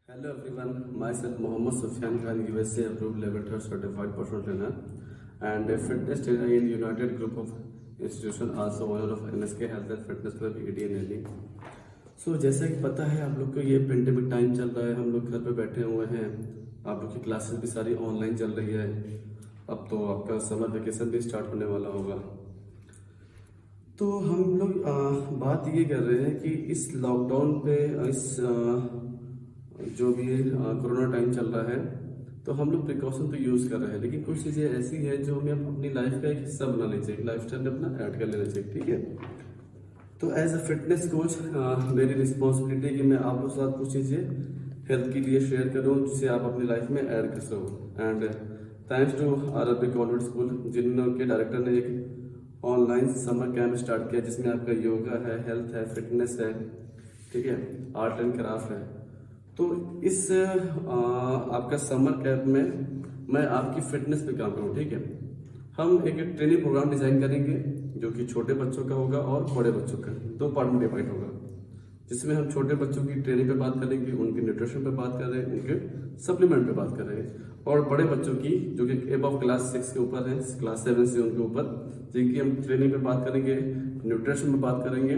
Hello everyone, myself Mohammad Sufyan Khan, USA approved level 3 certified personal trainer and a fitness trainer in United Group of Institution, also owner of NSK Health and Fitness Club ADNLE। जैसा कि पता है आप लोग को ये pandemic time चल रहा है, हम लोग घर पे बैठे हुए हैं, आप लोग की क्लासेस भी सारी ऑनलाइन चल रही है। अब तो आपका समर वेकेशन भी स्टार्ट होने वाला होगा। तो हम लोग बात ये कर रहे हैं कि इस लॉकडाउन पे जो भी कोरोना टाइम चल रहा है तो हम लोग प्रिकॉशन तो यूज़ कर रहे हैं, लेकिन कुछ चीज़ें ऐसी है जो हमें अपनी लाइफ का एक हिस्सा बनानी चाहिए, लाइफ स्टाइल में अपना ऐड कर लेना चाहिए। ठीक है, तो एज अ फिटनेस कोच मेरी रिस्पॉन्सिबिलिटी है कि मैं आप लोग के साथ कुछ चीज़ें हेल्थ के लिए शेयर करूँ जिसे आप अपनी लाइफ में ऐड कर सको। And thanks to Arabic convent school जिनके डायरेक्टर ने एक ऑनलाइन समर कैंप स्टार्ट किया जिसमें आपका योगा है, हेल्थ है, फिटनेस है, ठीक है, आर्ट एंड क्राफ्ट है। तो इस आपका समर कैंप में मैं आपकी फिटनेस पे काम करूँ। ठीक है, हम एक ट्रेनिंग प्रोग्राम डिजाइन करेंगे जो कि छोटे बच्चों का होगा और बड़े बच्चों का, दो पार्ट में डिवाइड होगा, जिसमें हम छोटे बच्चों की ट्रेनिंग पे बात करेंगे, उनके न्यूट्रिशन पे बात कर रहे हैं, उनके सप्लीमेंट पे बात कर रहे हैं, और बड़े बच्चों की जो कि अबव क्लास 6 के ऊपर है, क्लास 7 से उनके ऊपर, जिनकी हम ट्रेनिंग पे बात करेंगे, न्यूट्रिशन पे बात करेंगे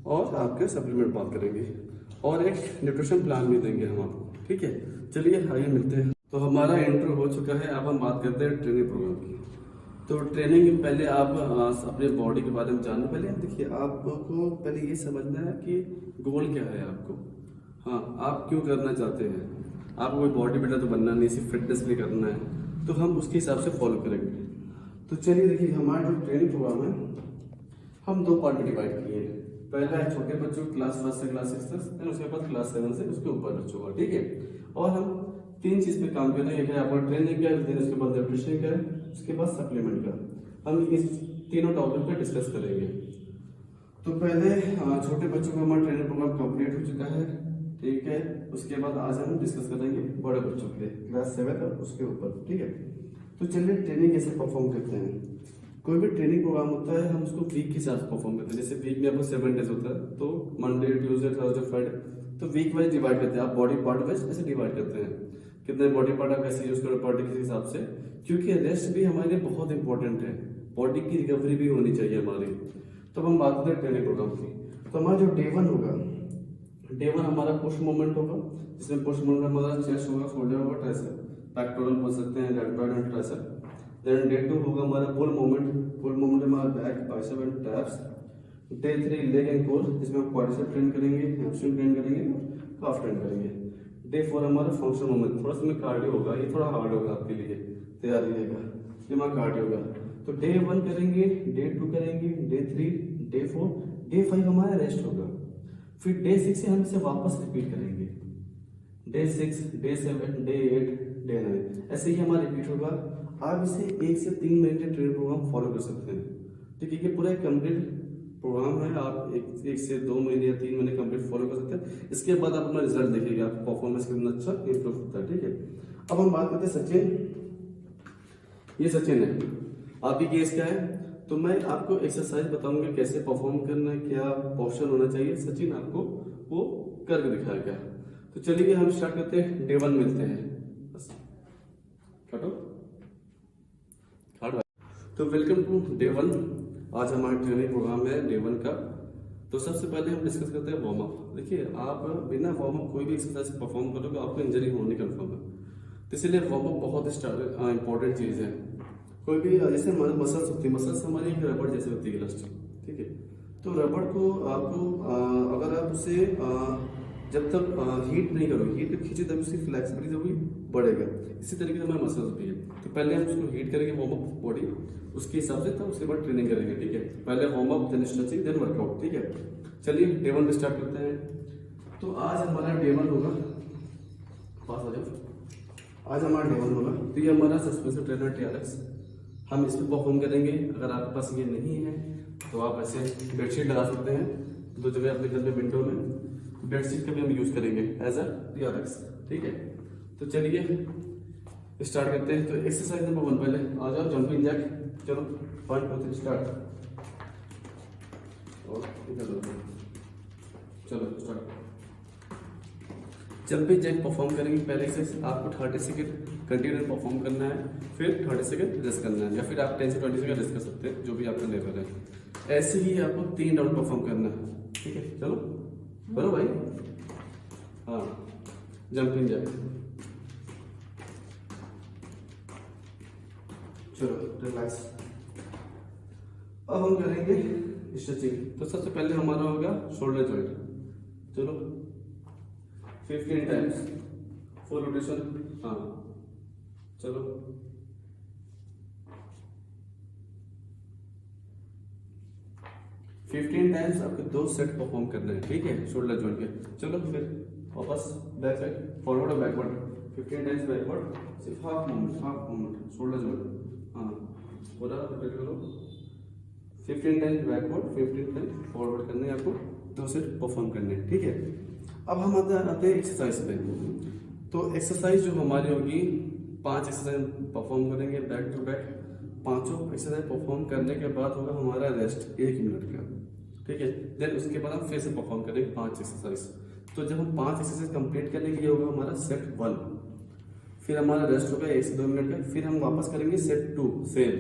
और आपके सप्लीमेंट बात करेंगे, और एक न्यूट्रिशन प्लान भी देंगे हम आपको। ठीक है, चलिए आइए मिलते हैं। तो हमारा इंट्रो हो चुका है, अब हम बात करते हैं ट्रेनिंग प्रोग्राम की। तो ट्रेनिंग में पहले आप अपने बॉडी के बारे में जानना। पहले देखिए, आपको पहले ये समझना है कि गोल क्या है आपको। हाँ, आप क्यों करना चाहते हैं। आपको कोई बॉडी बिल्डर तो बनना नहीं, सिर्फ फिटनेस भी करना है, तो हम उसके हिसाब से फॉलो करेंगे। तो चलिए देखिए, हमारा जो ट्रेनिंग प्रोग्राम है हम दो पार्ट में डिवाइड किए हैं। पहला है छोटे बच्चों क्लास 1 से क्लास 6 तक, उसके बाद क्लास 7 से उसके ऊपर बच्चों का। ठीक है, और हम तीन चीज पे काम कर रहे हैं, एक है आपका ट्रेनिंग का, उसके बाद न्यूट्रिशन का, उसके बाद सप्लीमेंट का। हम इस तीनों टॉपिक पे डिस्कस करेंगे। तो पहले छोटे बच्चों का हमारा ट्रेनिंग प्रोग्राम कंप्लीट हो चुका है। ठीक है, उसके बाद आज हम डिस्कस करेंगे बड़े बच्चों के लिए, क्लास 7 और उसके ऊपर। ठीक है, तो चलिए ट्रेनिंग कैसे परफॉर्म करते हैं। कोई भी ट्रेनिंग प्रोग्राम होता है हम उसको वीक के हिसाब से परफॉर्म करते हैं। जैसे वीक में आपको 7 डेज होता है, तो मंडे, ट्यूसडे, थर्सडे, फ्राइडे, तो वीक वाइज डिवाइड करते हैं। आप बॉडी पार्ट वाइज ऐसे डिवाइड करते हैं, कितने बॉडी पार्ट आप कैसे यूज करो पर डे के हिसाब से, क्योंकि रेस्ट भी हमारे लिए बहुत इंपॉर्टेंट है, बॉडी की रिकवरी भी होनी चाहिए हमारी। तो हम बात करते हैं ट्रेनिंग प्रोग्राम की। तो हमारा जो डे 1 होगा, डे 1 हमारा पुश मूवमेंट होगा, जिसमें पुश मूवमेंट हमारा चेस्ट होगा, शोल्डर होगा, ट्राइसेप, पैक्टोरल बोल सकते हैं, lateral and tricep. Then day 2 होगा हमारा पुल मूवमेंट, पुल मूवमेंट हमारा back, bicep and traps. Day 3 leg and core, जिसमें हम क्वाड्रिसेप ट्रेन करेंगे, हैमस्ट्रिंग ट्रेन करेंगे, काफ ट्रेन करेंगे। डे 4 हमारा फंक्शनल मूवमेंट, थोड़ा सा कार्डियो होगा, ये थोड़ा हार्ड होगा आपके लिए, तैयारी रहेगा, ये हमारा कार्डियो होगा। तो डे 1 करेंगे, डे 2 करेंगे, डे 3, डे 4, डे 5 हमारा रेस्ट होगा। फिर डे 6 से हम इसे वापस रिपीट करेंगे, डे 6, डे 7, डे 8, डे 9, ऐसे ही हमारा रिपीट होगा। आप इसे 1 से 3 महीने ट्रेनिंग प्रोग्राम फॉलो कर सकते हैं। ठीक है, ये पूरा एक कंप्लीट प्रोग्राम है, आप एक से 2 महीने या 3 महीने कंप्लीट फॉलो कर सकते हैं। इसके बाद आप अपना रिजल्ट देखिएगा, आपका परफॉर्मेंस कितना अच्छा इंप्रूव होता है। ठीक है, अब हम बात करते हैं सचिन। ये सचिन है, आपकी केस क्या है, तो मैं आपको एक्सरसाइज बताऊंगा कैसे परफॉर्म करना है, क्या पोस्चर होना चाहिए। सचिन आपको वो करके दिखाएगा। तो चलिए हम स्टार्ट करते हैं, डे 1 मिलते हैं। काटो। तो वेलकम टू डे 1। आज हमारा ट्रेनिंग प्रोग्राम है डे 1 का। तो सबसे पहले हम डिस्कस करते हैं वार्म अप। देखिए, आप बिना वार्म अप कोई भी एक्सरसाइज परफॉर्म करोगे आपको इंजरी होनी कन्फर्म है, तो इसलिए वार्म अप बहुत इंपॉर्टेंट चीज है। कोई भी जैसे मसल्स होती है, मसल्स हमारी एक रबड़ जैसे होती है, इलास्टिक। ठीक है, तो रबड़ को आपको अगर आप उसे जब तक हीट नहीं करोगे, हीट खींचे तब उसकी फ्लेक्सिबिलिटी होगी, बढ़ेगा। इसी तरीके से हमारे मसल्स भी है। तो पहले हम उसको हीट करेंगे, वार्म अप बॉडी उसके हिसाब से, तब उसके बाद ट्रेनिंग करेंगे। ठीक है, पहले warm up, then stretching, then workout. ठीक है, चलिए डे 1 स्टार्ट करते हैं। तो आज हमारा डे 1 होगा, पास आ जाओ। आज हमारा डे 1 होगा, तो ये हमारा सस्पेंशन ट्रेनर TRX, हम इस पर परफॉर्म करेंगे। अगर आपके पास ये नहीं है तो आप ऐसे बेडशीट लगा सकते हैं, 2 जगह अपने घर में, विंडो में बेडशीट का भी हम यूज करेंगे एज अ TRX। ठीक है, तो चलिए स्टार्ट करते हैं। तो एक्सरसाइज नंबर 1, पहले आ जाओ, जंपिंग जैक। चलो 1 2 3 स्टार्ट। और इधर चलो स्टार्ट। जंपिंग जैक परफॉर्म करेंगे पहले एक्सरसाइज आपको 30 सेकंड कंटिन्यू परफॉर्म करना है, फिर 30 सेकंड रेस्ट करना है, या फिर आप 10 से 20 सेकंड रेस्ट कर सकते हैं, जो भी आपका लेवल है। ऐसे ही आपको 3 राउंड परफॉर्म करना है, ठीक है। चलो करो भाई। हाँ, जंपिंग जैक, चलो रिलैक्स। अब हम करेंगे स्ट्रेचिंग। तो सबसे पहले हमारा होगा शोल्डर जॉइंट। चलो 15 टाइम्स फुल रोटेशन। हाँ चलो 15 टाइम्स आपके 2 सेट परफॉर्म करने हैं, ठीक है, शोल्डर जॉइंट के। चलो फिर वापस बैक साइड, फॉरवर्ड और बैकवर्ड। 15 टाइम्स बैकवर्ड, सिर्फ हाफ मूवमेंट शोल्डर जॉइंट। हाँ पूरा रिपीट करो। 15 टाइम्स बैकवर्ड, 15 टाइम्स फॉरवर्ड करने हैं आपको, 2 सेट परफॉर्म करने हैं, ठीक है। अब हम आते हैं एक्सरसाइज पे। तो एक्सरसाइज जो हमारी होगी 5 एक्सरसाइज परफॉर्म करेंगे back to back. 5 exercise perform करने के बाद होगा हमारा रेस्ट 1 मिनट का, ठीक है। देन उसके बाद हम फिर से परफॉर्म करेंगे 5 एक्सरसाइज। तो जब हम 5 एक्सरसाइज कंप्लीट करेंगे ये होगा हमारा सेट 1, फिर हमारा रेस्ट होगा 1 से 2 मिनट का, फिर हम वापस करेंगे सेट 2 सेम,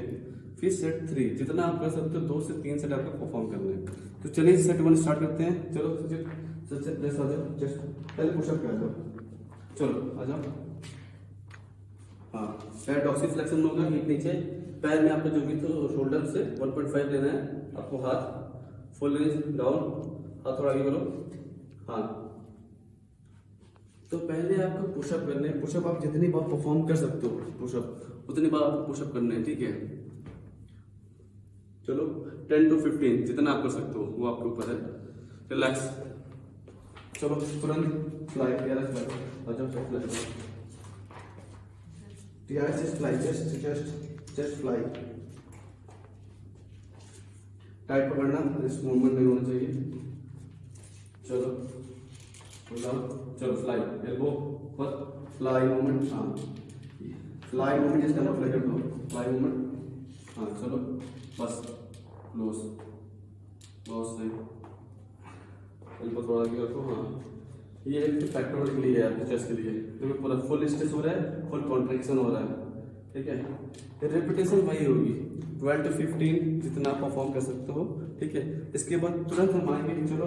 फिर सेट 3। जितना आप कर सकते हो 2 से 3 सेट आपको परफॉर्म करना है। तो चलिए सेट 1 स्टार्ट करते हैं। चलो सबसे प्रेस आ जाओ, जस्ट पहले पुशअप पे आ जाओ। चलो आ जाओ। हाँ पैर डॉक्सीफ्लेक्शन में होगा, हिप नीचे, पैर में आपका जो भी तो शोल्डर से 1.5 लेना है आपको, हाथ फुल डाउन, हाथ थोड़ा आगे करो। हाँ तो पहले आपको पुशअप करने हैं। पुशअप आप जितनी बार परफॉर्म कर सकते हो पुशअप, उतनी बार आपको पुशअप करने हैं, ठीक है। चलो 10 to 15 जितना आप कर सकते हो वो आपके ऊपर है। रिलैक्स। चलो तुरंत fly, TRS fly, TRS just fly, just fly. Tight पकड़ना, रिस्ट मूवमेंट नहीं होना चाहिए। चलो चलो फ्लाई, एल्बो पर फ्लाई मूवमेंट। हाँ फ्लाई मूवमेंट, जिस टाइम फ्लाई कर दो फ्लाई मूवमेंट। हाँ चलो बस क्लोज, बहुत सही। एल्बो थोड़ा आगे रखो। हाँ ये एक फैक्टर के लिए है आपके चेस्ट के लिए, क्योंकि पूरा फुल स्ट्रेच हो रहा है, फुल कॉन्ट्रैक्शन हो रहा है, ठीक है। रिपीटेशन वही होगी 12 to 15 जितना आप परफॉर्म कर सकते हो, ठीक है। इसके बाद तुरंत हम आएंगे, चलो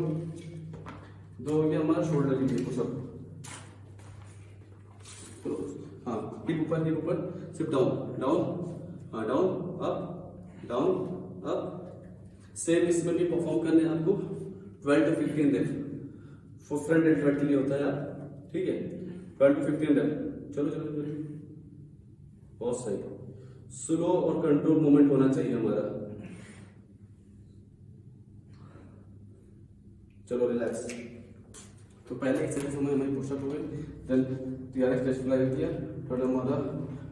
2 हो गया हमारा शोल्डर के लिए पुशअप। तो हाँ हिप ऊपर, सिर्फ डाउन, हाँ डाउन अप। सेम इसमें भी परफॉर्म करने हैं आपको 12 to 15 rape. Front end back के लिए होता है यार, ठीक है। 12 to 15 रेप। चलो बहुत सही। स्लो और कंट्रोल मूवमेंट होना चाहिए हमारा। चलो रिलैक्स। तो पहले एक्सरसाइज हमारी पुशअप हो गई, देन टीआरएस चेस्ट फ्लाई हो गया, थोड़ा हमारा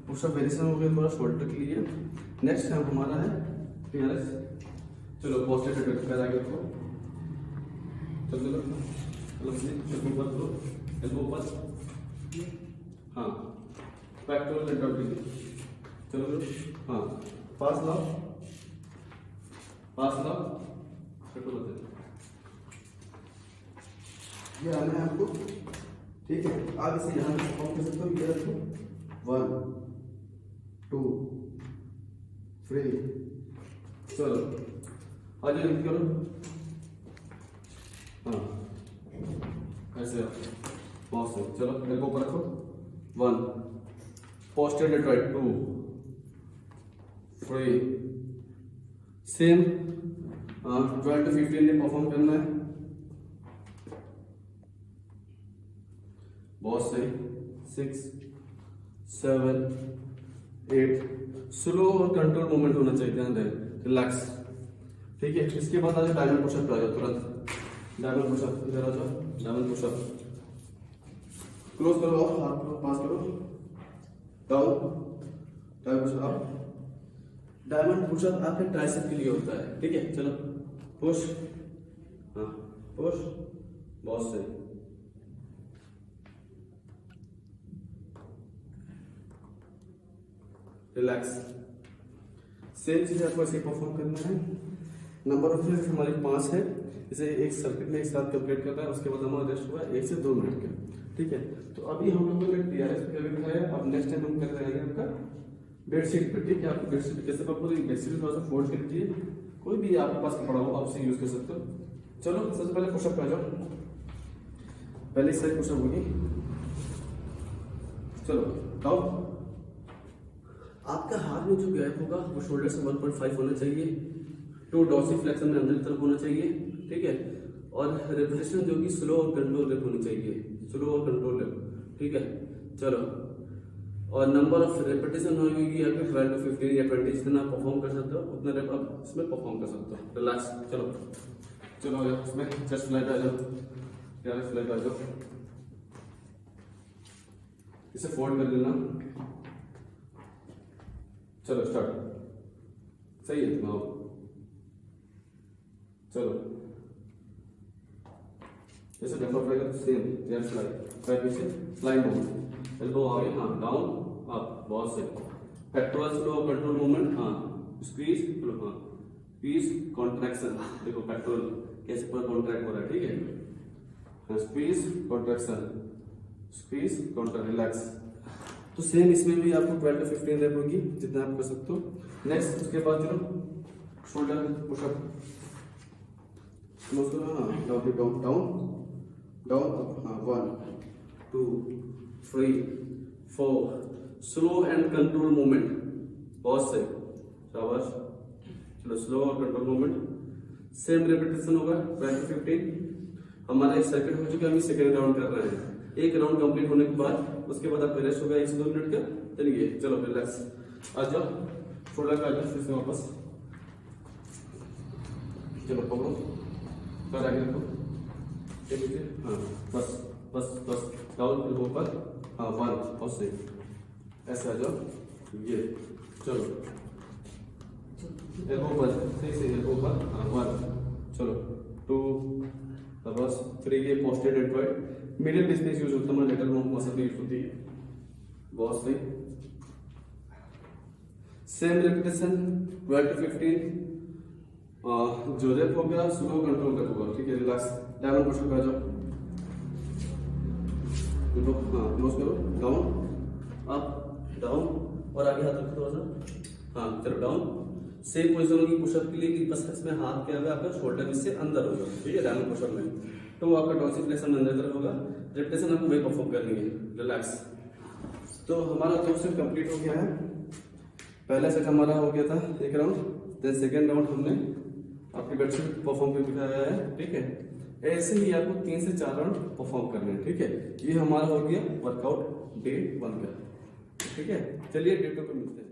पुशअप वेरिएशन हो गया थोड़ा शोल्डर के लिए। नेक्स्ट हमारा है टीआरएस। चलो पोस्टर पैर आगे रखो। चलो ऊपर करो, एल्बो ऊपर। हाँ बैक टू लेफ्ट। चलो हाँ पास लाओ, ये आना है आपको, ठीक है। आगे से यहाँ से परफॉर्म कर सकते हो। ये रखो 1 2 3। चलो आगे लिख करो। हाँ ऐसे बहुत सही। चलो मेरे को ऊपर रखो। 1 पोस्टर डेट्रॉइट, 2 3 सेम। 12 to 15 में परफॉर्म करना है, बहुत सही। 6 7 8। स्लो और कंट्रोल मूवमेंट होना चाहिए, ध्यान दें। रिलैक्स, ठीक है। इसके बाद आज डायमंड पुशअप पे आ जाओ तुरंत। डायमंड पुशअप, इधर आ जाओ। डायमंड पुशअप क्लोज करो और हाथ को पास करो। Down, diamond pushup up. Diamond pushup आपके ट्राइसेप के लिए होता है, ठीक है। चलो पुश, हाँ पुश, बहुत सही। रिलैक्स। सेम चीज आपको ऐसे परफॉर्म करना है। नंबर ऑफ एक्सरसाइज हमारे 5 है। इसे एक सर्किट में एक साथ कंप्लीट करना है। उसके बाद हमारा रेस्ट हुआ 1 से 2 मिनट का, ठीक है। तो अभी हम लोगों ने टीआरएस पे भी दिखाया, अब नेक्स्ट टाइम हम कर रहे हैं आपका बेडशीट पे। ठीक है, आप बेडशीट कैसे पूरी बेडशीट थोड़ा सा फोल्ड कर लीजिए, कोई भी आपके पास कपड़ा हो आप उसे यूज कर सकते हो। चलो सबसे पहले पुशअप पे आ जाओ, पहले इस साइड पुशअप होगी। चलो आओ, आपका हाथ में जो गैप होगा वो शोल्डर से 1.5 होना चाहिए, 2 डॉर्सिफ्लेक्शन में अंदर की तरफ होना चाहिए। ठीक है, और रिपीटेशन जो कि स्लो और कंट्रोल रेप होनी चाहिए, स्लो और कंट्रोल रेप। ठीक है, चलो, और नंबर ऑफ रिपीटेशन होगी आपके 12 to 15 या 20, जितना आप परफॉर्म कर सकते हो उतना रेप आप इसमें परफॉर्म कर सकते हो। रिलैक्स, चलो चलो इसमें चेस्ट फ्लैट आ जाओ, टीआरएस फ्लैट आ जाओ, इसे फोल्ड कर लेना। चलो स्टार्ट, सही है तुम, चलो जैसे डेफर फ्लाई का सेम टीआरएस फ्लाई, पैर पीछे फ्लाइंग मूवमेंट, एल्बो आगे, हाँ डाउन अप, बहुत सही। पेक्टोरल स्लो कंट्रोल मूवमेंट, हाँ स्क्वीज, हाँ स्क्वीज कॉन्ट्रैक्शन, देखो पेक्टोरल कैसे पूरा कॉन्ट्रैक्ट हो रहा है। ठीक है, हाँ squeeze contraction, squeeze contract, relax. तो सेम इसमें भी आपको 12 to 15 रेप होगी, जितना आप कर सकते हो। नेक्स्ट उसके बाद चलो शोल्डर पुशअप, हाँ down down down down up, हाँ 1 2 3 4, स्लो एंड कंट्रोल मूवमेंट, बहुत सही, शाबाश। चलो स्लो और कंट्रोल मूवमेंट, सेम रिपीटेशन होगा 12 to 15। हमारा एक सर्किट हो चुका है, हम सेकेंड राउंड कर रहे हैं। एक राउंड कंप्लीट होने के बाद उसके बाद आपका रेस्ट होगा 1 से 2 मिनट का। चलिए चलो रिलैक्स, आ जाओ शोल्डर का, आ जाओ फिर से वापस, चलो पकड़ो, पैर आगे रखो, हाँ बस बस बस, डाउन एल्बो पर, हाँ 1, बहुत सही, ऐसे आ जाओ, ये चलो एल्बो पर, सही से एल्बो पर, हाँ 1, चलो 2, बस 3, ये posted Edward middle distance use होता है, लेटर मसल यूज होती है, बहुत सही। सेम रिपीटेशन 12 to 15, जो रेप हो गया स्लो कंट्रोल रेप होगा। ठीक है, रिलैक्स, डायमंड पुशअप आ जाओ, हाँ क्लोज करो, डाउन अप डाउन, और आगे हाथ रखो थोड़ा सा, हाँ चलो डाउन। सेम पोजीशन होगी पुशअप के लिए कि बस इसमें हाथ क्या होगा आपका, शोल्डर इससे अंदर होगा। ठीक है, डायमंड पुशअप में तो आपका डॉर्सिफ्लेक्शन अंदर तरफ होगा, रिपीटेशन आपको वही परफॉर्म करनी है, रिलैक्स। तो हमारा 2 सेट कंप्लीट हो गया है। पहला सेट हमारा हो गया था 1 राउंड, देन सेकेंड राउंड हमने आपकी बेडशीट परफॉर्म करके दिखाया है। ठीक है, ऐसे ही आपको 3 से 4 राउंड परफॉर्म करने हैं। ठीक है, ये हमारा हो गया वर्कआउट डे 1 का। ठीक है, चलिए डे 2 पे मिलते हैं।